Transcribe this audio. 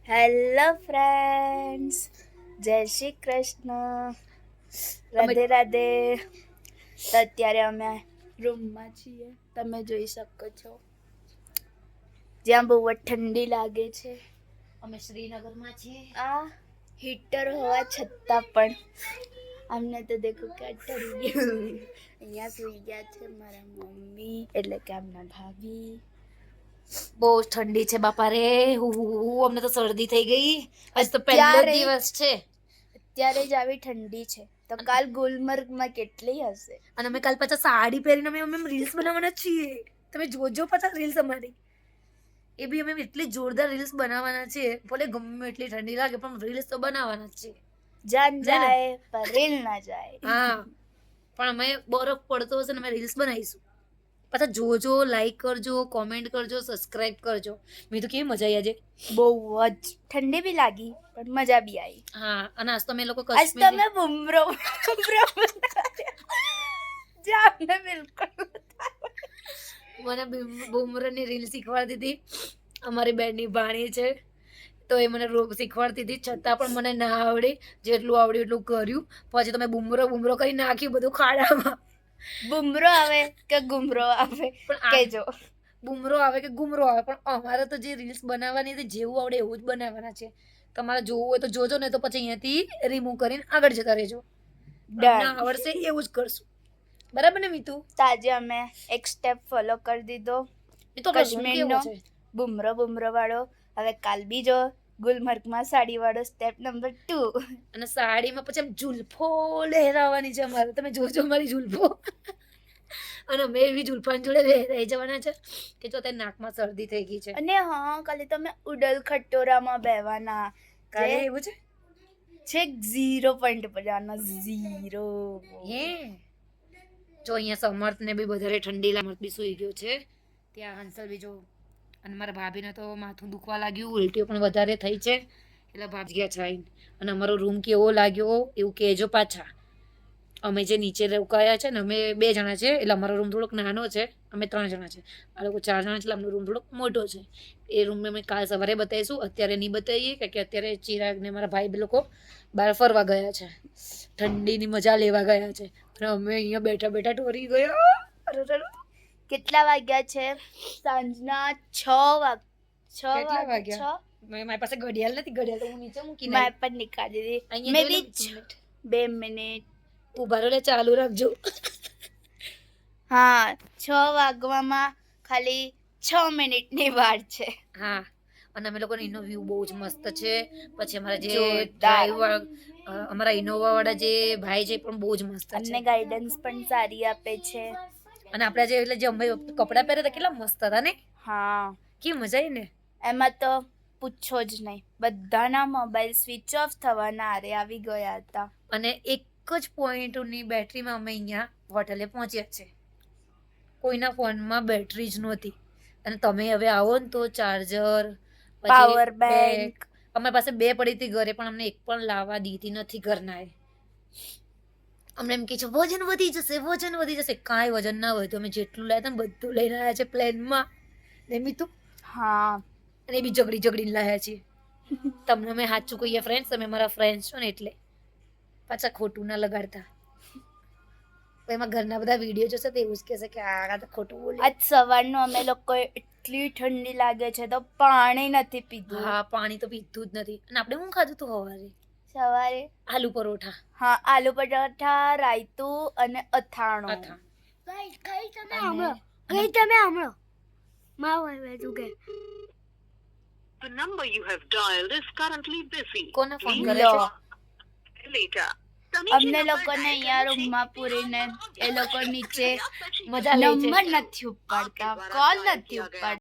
Hello friends, જય શ્રી કૃષ્ણ, રાધે રાધે. તો અત્યારે અમે રૂમમાં છીએ, તમે જોઈ શકો છો, જ્યાં બહુ જ ઠંડી લાગે છે. અમે શ્રીનગરમાં છીએ. આ હીટર હોવા છતાં પણ અમને તો દેખો કે ઠંડી. અહીંયા સુઈ ગયા છે મારા મમ્મી, એટલે કે આમના ભાભી. બહુ ઠંડી છે બાપા રે. અમને તો શરદી થઈ ગઈ. આજ તો પહેલો દિવસ છે. અત્યારે જ આવી ઠંડી છે તો કાલ ગુલમર્ગમાં કેટલી હશે. અને અમે કાલ પાછા સાડી પહેરીને અમે રીલ્સ બનાવવાના છીએ. તમે જોજો પાછા રીલ્સ અમારી. એ બી અમે એટલી જોરદાર રીલ્સ બનાવવાના છીએ. ભલે ગમે એટલી ઠંડી લાગે પણ રીલ્સ તો બનાવવાના જ છીએ. જાન જાય પર રીલ ના જાય. હા, પણ અમે બરફ પડતો હશે ને અમે રીલ્સ બનાવીશું. પાછા જોજો, લાઈક કરજો, કોમેન્ટ કરજો, સબસ્ક્રાઇબ કરજો. મેં તો કેવી મજા આવી આજે. બહુ જ ઠંડી બી લાગી પણ મજા બી આવી. હા, અને આજ તો અમે લોકો આજ તો અમે બુમરો જામને બિલકુલ મને બુમરાની રીલ શીખવાડતી હતી. અમારી બેનની ભાણી છે તો એ મને શીખવાડતી હતી, છતાં પણ મને ના આવડી. જેટલું આવડ્યું એટલું કર્યું. પછી તમે બુમરો કરી નાખ્યું બધું ખાડામાં. બુમરો આવે કે ગુમરો આવે પણ કેજો. બુમરો આવે કે ગુમરો આવે, પણ અમારે તો જે રીલ્સ બનાવવાની હતી જેવું આવડે એવું જ બનાવવાના છે. તમારે જોવું હોય તો જોજો, ને તો પછી અહીંયાથી રિમૂવ કરીને આગળ જતા રહેજો. ના આવડશે એવું જ કરશું, બરાબર ને મીતુ? તો આજે અમે એક સ્ટેપ ફોલો કરી દીધો કાશ્મીરનો બુમરો વાળો. હવે કાલ બીજો ગુલમર્ગમાં સાડી વાળો સ્ટેપ નંબર 2. અને સાડીમાં પછી ઝુલ્ફો લહેરાવાની છે અમારે. તમે જોજો મારી ઝુલ્ફો. અને અમે એવી જુલ્ફાન જોડે રહી જવાના છે કે જો તે નાકમાં શરદી થઈ ગઈ છે. અને હા, કાલે તમે ઉડલ ખટોરામાં બેવાના. કાલે એવું છે? છેક 0 પોઈન્ટ પર જવાના. 0. હે જો અહીંયા સમર્થ ને બી વધારે ઠંડી લાગે. બી સુઈ ગયો છે ત્યાં. હંસલ બી જો. અને મારા ભાભીને તો માથું દુખવા લાગ્યું, ઉલટીઓ પણ વધારે થઈ છે, એટલે ભાભી ગયા છે આવીને. અને અમારો રૂમ કેવો લાગ્યો એવું કહેજો પાછા. અમે જે નીચે રોકાયા છે ને, અમે 2 જણા છે એટલે અમારો રૂમ થોડોક નાનો છે. અમે 3 જણા છે, આ લોકો 4 જણા છે એટલે અમારો રૂમ થોડોક મોટો છે. એ રૂમ અમે કાલ સવારે બતાવીશું, અત્યારે નહીં બતાવીએ કારણ કે અત્યારે ચિરાગ ને મારા ભાઈ લોકો બહાર ફરવા ગયા છે, ઠંડીની મજા લેવા ગયા છે. અને અમે અહીંયા બેઠા બેઠા ટોરી ગયા. કેટલા વાગ્યા છે? સાંજના 6 વાગ્યા. મારી પાસે ઘડિયાળ નથી, ઘડિયાળ તો હું નીચે મૂકી મેં પણ નીકાળી દીધી. મે બી 2 મિનિટ ઉભા રહો, ચાલુ રાખજો. હા, 6 વાગવામાં ખાલી 6 મિનિટની વાર છે. હા, અને અમે લોકોનો એનો વ્યૂ બહુ જ મસ્ત છે. પછી અમારા જે ડ્રાઈવર, અમારા ઇનોવા વાળા જે ભાઈ છે પણ બહુ જ મસ્ત છે. અમને ગાઈડન્સ પણ સારી આપે છે. અને આપણે જે એટલે જે અમે કપડાં પહેર્યા હતા કેટલા મસ્ત હતા ને. હા, કેવી મજા આવી ને. એમાં તો પૂછો જ નહીં, બધાના મોબાઈલ સ્વિચ ઓફ થવાના આરે આવી ગયા હતા. અને એક જ પોઈન્ટની બેટરીમાં અમે અહીંયા હોટલે પહોંચ્યા છે. કોઈના ફોનમાં બેટરી જ નહોતી. અને તમે હવે આવો ને તો ચાર્જર, પાવર બેંક અમારી પાસે 2 પડી હતી ઘરે, પણ અમને એક પણ લાવવા દીધી નથી ઘરનાએ. અમને એમ કે છે વજન વધી જશે. કાંઈ વજન ના હોય. તો અમે જેટલું લાવ્યા હતા ને બધું લઈને આવ્યા છે પ્લેનમાં. ને મીતુ? હા, અને એ બી ઝઘડીને લાવ્યા છીએ. તમને અમે સાચું કહીએ ફ્રેન્ડ્સ, તમે મારા ફ્રેન્ડ્સ છો ને એટલે. પાછા ખોટું ના લગાડતા. એમાં ઘરના બધા વિડીયો જોશે તો એવું જ કહેશે કે આ તો ખોટું બોલે. આજ સવારનું અમે લોકો એટલી ઠંડી લાગે છે તો પાણી નથી પીધું. હા, પાણી તો પીધું જ નથી. અને આપણે શું ખાધું હતું સવારે? આલુ પરોઠા. હા, આલુ પરોઠા, રાયતું અને અથાણું. તમે હમણો The number you have dialed is currently busy. કોને ફોન કરે છે? Later. અમને લોકોને અહીંયા રૂમમાં પૂરીને એ લોકો નીચે મજા લે છે. નંબર નથી ઉપાડતા, કોલ નથી ઉપાડતા.